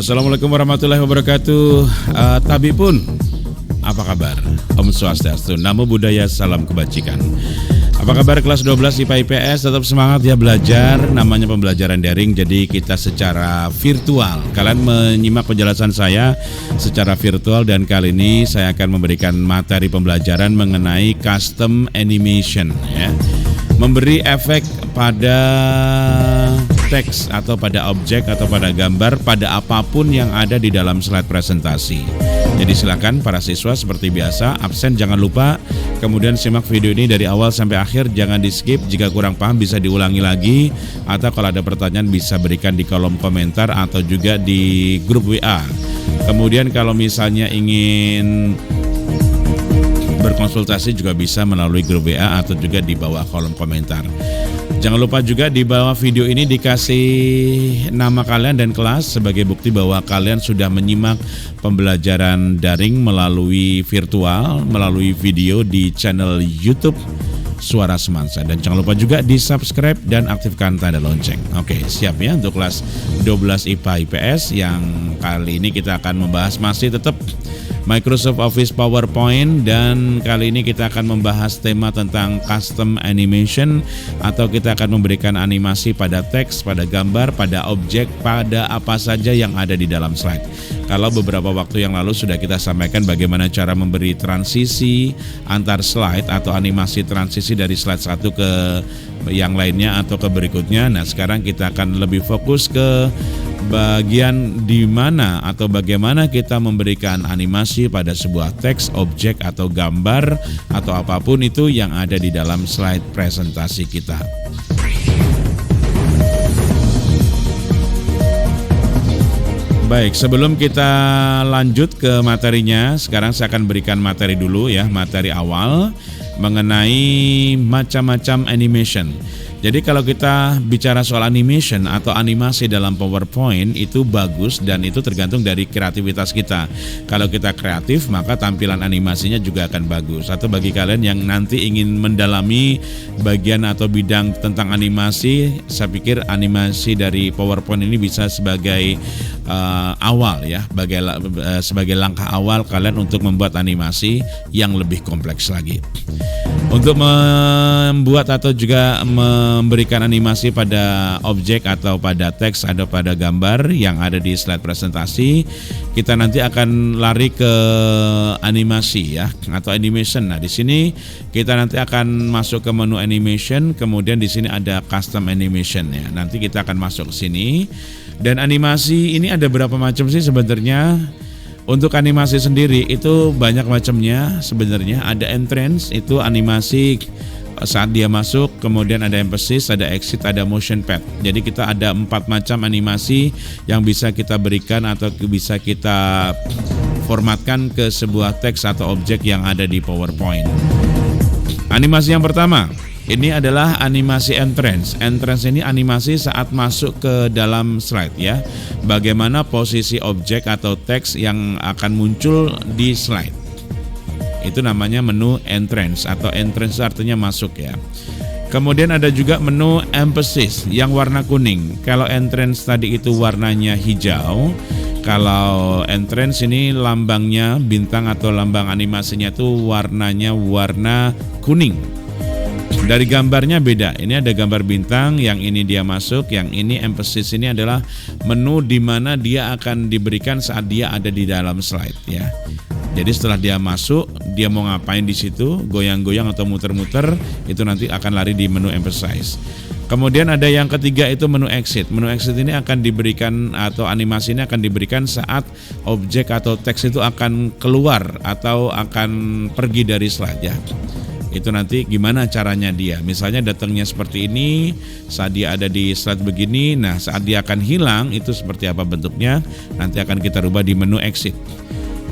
Assalamualaikum warahmatullahi wabarakatuh. Tabi pun, apa kabar? Om Swastiastu, Namo Buddhaya, salam kebajikan. Apa kabar kelas 12 IPA IPS? Tetap semangat ya belajar, namanya pembelajaran daring, jadi kita secara virtual. Kalian menyimak penjelasan saya secara virtual dan kali ini saya akan memberikan materi pembelajaran mengenai custom animation ya. Memberi efek pada teks atau pada objek atau pada gambar pada apapun yang ada di dalam slide presentasi. Jadi silakan para siswa seperti biasa absen jangan lupa, kemudian simak video ini dari awal sampai akhir, jangan di skip. Jika kurang paham bisa diulangi lagi, atau kalau ada pertanyaan bisa berikan di kolom komentar atau juga di grup WA. Kemudian kalau misalnya ingin berkonsultasi juga bisa melalui grup WA atau juga di bawah kolom komentar. Jangan lupa juga di bawah video ini dikasih nama kalian dan kelas sebagai bukti bahwa kalian sudah menyimak pembelajaran daring melalui virtual, melalui video di channel YouTube Suara Semansa. Dan jangan lupa juga di subscribe dan aktifkan tanda lonceng. Oke, siap ya untuk kelas 12 IPA IPS yang kali ini kita akan membahas masih tetap Microsoft Office PowerPoint, dan kali ini kita akan membahas tema tentang custom animation, atau kita akan memberikan animasi pada teks, pada gambar, pada objek, pada apa saja yang ada di dalam slide. Kalau beberapa waktu yang lalu sudah kita sampaikan bagaimana cara memberi transisi antar slide atau animasi transisi dari slide satu ke yang lainnya atau ke berikutnya. Nah, sekarang kita akan lebih fokus ke bagian di mana atau bagaimana kita memberikan animasi pada sebuah teks, objek atau gambar atau apapun itu yang ada di dalam slide presentasi kita. Baik, sebelum kita lanjut ke materinya, sekarang saya akan berikan materi dulu ya, materi awal mengenai macam-macam animation. Jadi kalau kita bicara soal animation atau animasi dalam PowerPoint itu bagus dan itu tergantung dari kreativitas kita. Kalau kita kreatif maka tampilan animasinya juga akan bagus. Atau bagi kalian yang nanti ingin mendalami bagian atau bidang tentang animasi, saya pikir animasi dari PowerPoint ini bisa sebagai awal ya, sebagai langkah awal kalian untuk membuat animasi yang lebih kompleks lagi. Untuk membuat atau juga memberikan animasi pada objek atau pada teks atau pada gambar yang ada di slide presentasi, kita nanti akan lari ke animasi ya atau animation. Nah, di sini kita nanti akan masuk ke menu animation, kemudian di sini ada custom animation ya. Nanti kita akan masuk ke sini. Dan animasi ini ada berapa macam sih sebenarnya? Untuk animasi sendiri itu banyak macamnya sebenarnya. Ada entrance, itu animasi saat dia masuk, kemudian ada emphasis, ada exit, ada motion pad. Jadi kita ada 4 macam animasi yang bisa kita berikan atau bisa kita formatkan ke sebuah teks atau objek yang ada di PowerPoint. Animasi yang pertama, ini adalah animasi entrance. Entrance ini animasi saat masuk ke dalam slide ya. Bagaimana posisi objek atau teks yang akan muncul di slide. Itu namanya menu entrance, atau entrance artinya masuk ya. Kemudian ada juga menu emphasis yang warna kuning. Kalau entrance tadi itu warnanya hijau, kalau entrance ini lambangnya bintang atau lambang animasinya itu warnanya warna kuning. Dari gambarnya beda, ini ada gambar bintang, yang ini dia masuk, yang ini emphasis ini adalah menu di mana dia akan diberikan saat dia ada di dalam slide ya. Jadi setelah dia masuk, dia mau ngapain di situ, goyang-goyang atau muter-muter, itu nanti akan lari di menu emphasize. Kemudian ada yang ketiga itu menu exit. Menu exit ini akan diberikan atau animasi ini akan diberikan saat objek atau teks itu akan keluar atau akan pergi dari slide ya. Itu nanti gimana caranya dia. Misalnya datangnya seperti ini, saat dia ada di slide begini, nah saat dia akan hilang itu seperti apa bentuknya, nanti akan kita rubah di menu exit.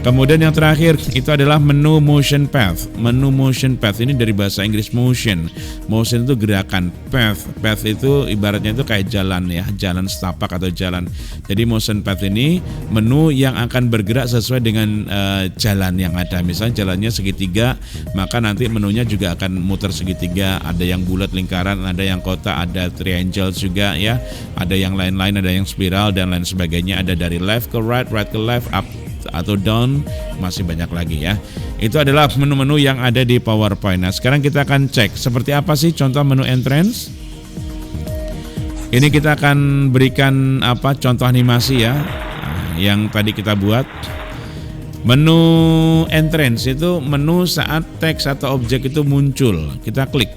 Kemudian yang terakhir itu adalah menu motion path. Menu motion path ini dari bahasa Inggris motion. Motion itu gerakan, path itu ibaratnya itu kayak jalan ya, jalan setapak atau jalan. Jadi motion path ini menu yang akan bergerak sesuai dengan jalan yang ada. Misalnya jalannya segitiga, maka nanti menunya juga akan muter segitiga. Ada yang bulat lingkaran, ada yang kotak, ada triangle juga ya. Ada yang lain-lain, ada yang spiral dan lain sebagainya. Ada dari left ke right, right ke left, up atau down, masih banyak lagi ya. Itu adalah menu-menu yang ada di PowerPoint. Nah, sekarang kita akan cek seperti apa sih contoh menu entrance. Ini kita akan berikan contoh animasi ya, yang tadi kita buat. Menu entrance itu menu saat teks atau objek itu muncul, kita klik.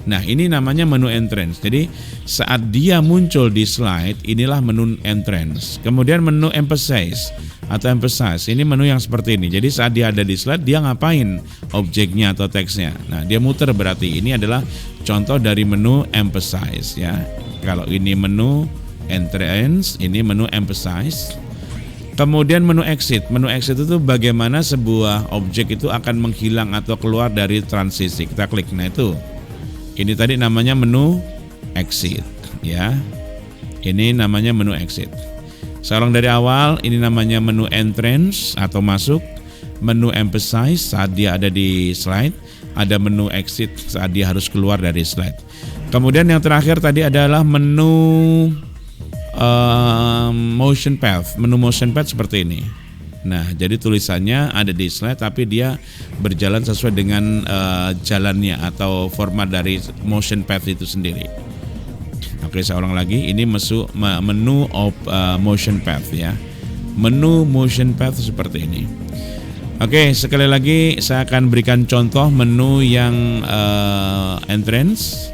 Nah, ini namanya menu entrance. Jadi saat dia muncul di slide, inilah menu entrance. Kemudian menu emphasize atau emphasize, ini menu yang seperti ini. Jadi saat dia ada di slide, dia ngapain objeknya atau teksnya. Nah, dia muter, berarti ini adalah contoh dari menu emphasize ya. Kalau ini menu entrance, ini menu emphasize. Kemudian menu exit. Menu exit itu bagaimana sebuah objek itu akan menghilang atau keluar dari transisi. Kita klik. Nah, itu. Ini tadi namanya menu exit ya. Ini namanya menu exit. Saya ulang dari awal, ini namanya menu entrance atau masuk, menu emphasize saat dia ada di slide, ada menu exit saat dia harus keluar dari slide. Kemudian yang terakhir tadi adalah menu motion path. Menu motion path seperti ini. Nah, jadi tulisannya ada di slide tapi dia berjalan sesuai dengan jalannya atau format dari motion path itu sendiri. Oke, saya ulang lagi. Ini menu motion path ya. Menu motion path seperti ini. Oke, sekali lagi saya akan berikan contoh menu yang entrance.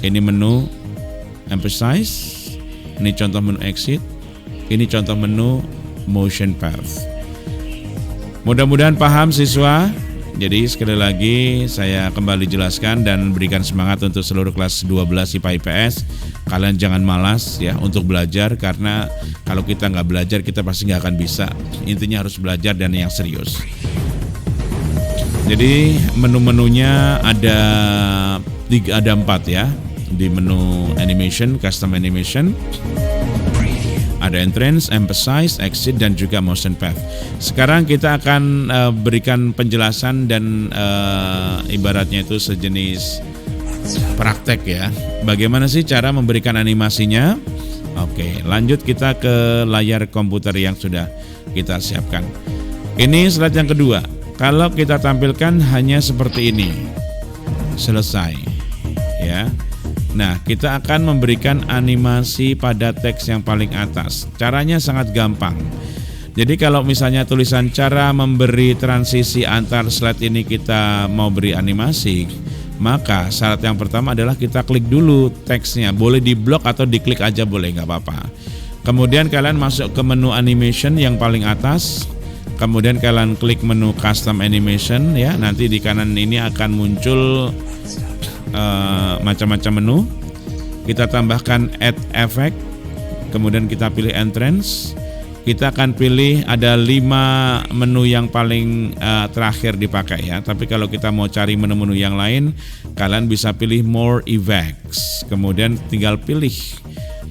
Ini menu emphasize. Ini contoh menu exit. Ini contoh menu motion path. Mudah-mudahan paham siswa. Jadi sekali lagi saya kembali jelaskan dan berikan semangat untuk seluruh kelas 12 IPA IPS. Kalian jangan malas ya untuk belajar, karena kalau kita nggak belajar kita pasti nggak akan bisa. Intinya harus belajar dan yang serius. Jadi menu-menunya ada 4 ya. Di menu animation, custom animation, ada entrance, emphasize, exit, dan juga motion path. Sekarang kita akan berikan penjelasan dan ibaratnya itu sejenis praktek ya. Bagaimana sih cara memberikan animasinya? Oke, lanjut kita ke layar komputer yang sudah kita siapkan. Ini slide yang kedua. Kalau kita tampilkan hanya seperti ini, selesai ya. Nah, kita akan memberikan animasi pada teks yang paling atas. Caranya sangat gampang. Jadi kalau misalnya tulisan cara memberi transisi antar slide ini kita mau beri animasi, maka syarat yang pertama adalah kita klik dulu teksnya. Boleh di blok atau diklik aja boleh, nggak apa-apa. Kemudian kalian masuk ke menu animation yang paling atas. Kemudian kalian klik menu custom animation ya. Nanti di kanan ini akan muncul macam-macam menu. Kita tambahkan add effect, kemudian kita pilih entrance. Kita akan pilih ada 5 menu yang paling terakhir dipakai ya. Tapi kalau kita mau cari menu-menu yang lain, kalian bisa pilih more effects. Kemudian tinggal pilih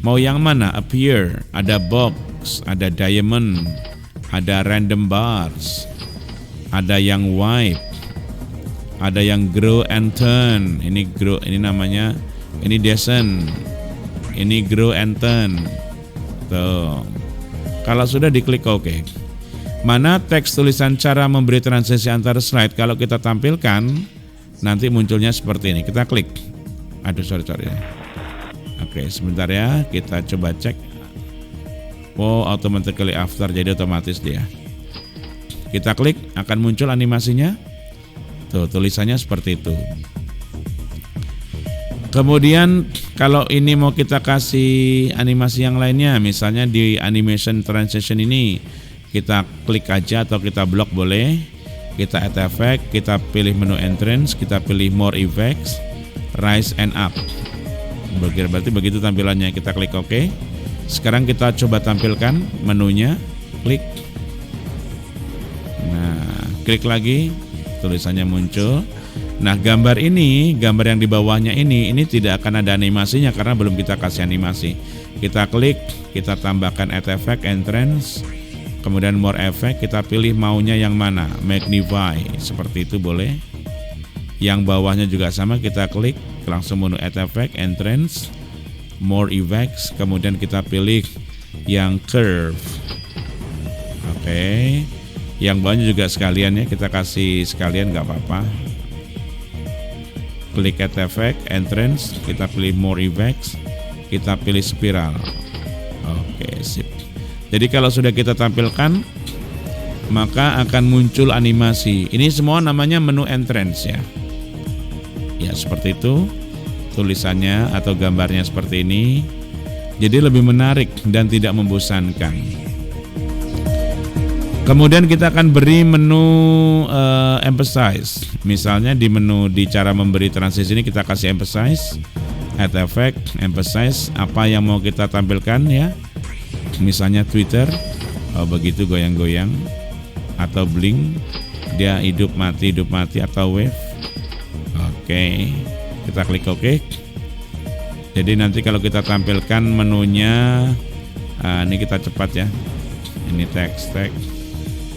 mau yang mana, appear, ada box, ada diamond, ada random bars, ada yang wipe, ada yang grow and turn. Ini grow, ini namanya, ini descend, ini grow and turn. Tuh. Kalau sudah diklik OK. Mana teks tulisan cara memberi transisi antar slide, kalau kita tampilkan nanti munculnya seperti ini. Kita klik. Aduh, sorry. Oke, sebentar ya, kita coba cek. Oh, automatically after, jadi otomatis dia. Kita klik, akan muncul animasinya. Tuh, tulisannya seperti itu. Kemudian kalau ini mau kita kasih animasi yang lainnya, misalnya di animation transition ini, kita klik aja atau kita blok boleh. Kita add effect, kita pilih menu entrance, kita pilih more effects, rise and up. Berarti begitu tampilannya, kita klik OK. Sekarang kita coba tampilkan menunya, klik. Klik lagi, tulisannya muncul. Nah, gambar yang di bawahnya ini tidak akan ada animasinya karena belum kita kasih animasi. Kita klik, kita tambahkan add effect, entrance, kemudian more effect, kita pilih maunya yang mana, magnify, seperti itu boleh. Yang bawahnya juga sama, kita klik, langsung menu add effect, entrance, more effects, kemudian kita pilih yang curve. Oke. Yang bawahnya juga sekalian ya, kita kasih sekalian nggak apa-apa. Klik add effect, entrance, kita pilih more effects, kita pilih spiral. Oke, sip. Jadi kalau sudah kita tampilkan, maka akan muncul animasi. Ini semua namanya menu entrance ya. Ya, seperti itu. Tulisannya atau gambarnya seperti ini. Jadi lebih menarik dan tidak membosankan. Kemudian kita akan beri menu emphasize. Misalnya di menu di cara memberi transisi ini kita kasih emphasize, add effect, emphasize, apa yang mau kita tampilkan ya. Misalnya Twitter, begitu goyang-goyang, atau blink, dia hidup mati atau wave. Oke, kita klik OK. Jadi nanti kalau kita tampilkan menunya, ini kita cepat ya. Ini teks.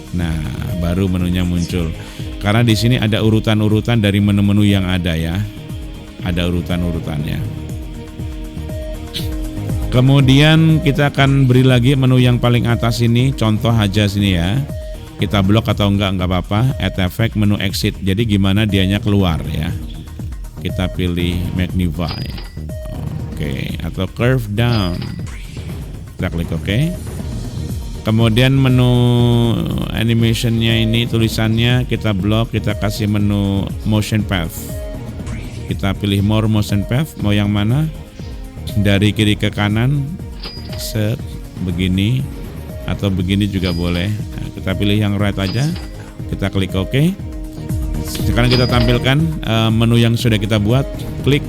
Nah, baru menunya muncul. Karena di sini ada urutan-urutan dari menu-menu yang ada ya. Ada urutan-urutannya. Kemudian kita akan beri lagi menu yang paling atas ini, contoh aja sini ya. Kita blok atau enggak apa-apa. Add effect, menu exit. Jadi gimana dianya keluar ya. Kita pilih magnify. Oke, atau curve down. Kita klik OK. Kemudian menu animationnya ini tulisannya kita blok, kita kasih menu motion path. Kita pilih more motion path, mau yang mana? Dari kiri ke kanan, set, begini, atau begini juga boleh. Nah, kita pilih yang right aja, kita klik OK. Sekarang kita tampilkan menu yang sudah kita buat, klik.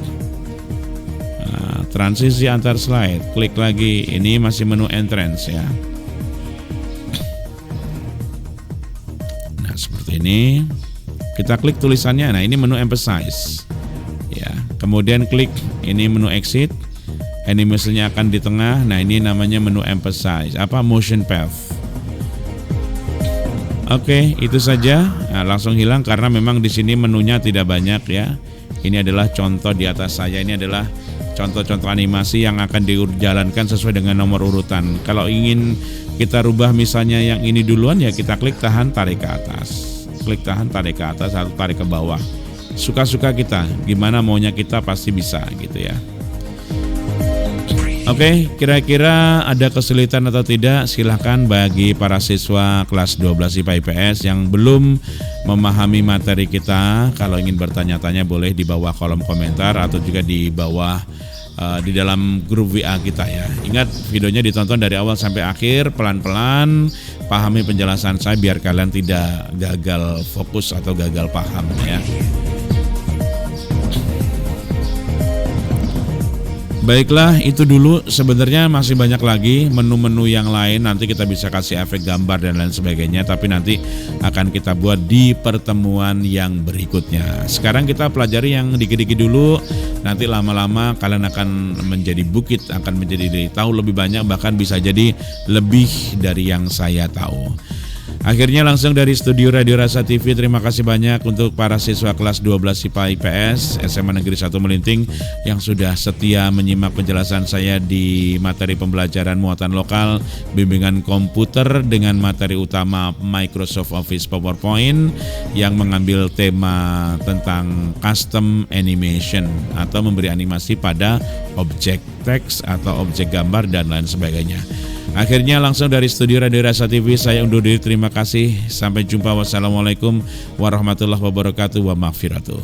Transisi antar slide, klik lagi, ini masih menu entrance ya. Seperti ini, kita klik tulisannya. Nah, ini menu emphasize ya. Kemudian klik ini menu exit, animasinya akan di tengah. Nah, ini namanya menu emphasize, apa, motion path. Oke, itu saja. Nah, langsung hilang karena memang di sini menunya tidak banyak ya. Ini adalah contoh di atas saya, ini adalah contoh-contoh animasi yang akan dijalankan sesuai dengan nomor urutan. Kalau ingin kita rubah misalnya yang ini duluan ya kita klik tahan tarik ke atas. Klik tahan tarik ke atas atau tarik ke bawah. Suka-suka kita, gimana maunya kita pasti bisa gitu ya. Oke, kira-kira ada kesulitan atau tidak? Silahkan bagi para siswa kelas 12 IPA IPS yang belum memahami materi kita, kalau ingin bertanya-tanya boleh di bawah kolom komentar atau juga di bawah di dalam grup WA kita ya. Ingat, videonya ditonton dari awal sampai akhir, pelan-pelan pahami penjelasan saya biar kalian tidak gagal fokus atau gagal paham ya. Baiklah, itu dulu. Sebenarnya masih banyak lagi menu-menu yang lain. Nanti kita bisa kasih efek gambar dan lain sebagainya. Tapi nanti akan kita buat di pertemuan yang berikutnya. Sekarang kita pelajari yang dikit-dikit dulu. Nanti lama-lama kalian akan menjadi bukit, akan menjadi tahu lebih banyak. Bahkan bisa jadi lebih dari yang saya tahu. Akhirnya langsung dari studio Radio Rasa TV, terima kasih banyak untuk para siswa kelas 12 IPA IPS SMA Negeri 1 Melinting yang sudah setia menyimak penjelasan saya di materi pembelajaran muatan lokal, bimbingan komputer dengan materi utama Microsoft Office PowerPoint yang mengambil tema tentang custom animation atau memberi animasi pada objek teks atau objek gambar dan lain sebagainya. Akhirnya langsung dari studio Radio Rasa TV saya undur diri, terima kasih, sampai jumpa, wassalamualaikum warahmatullahi wabarakatuh wa maghfiratuh.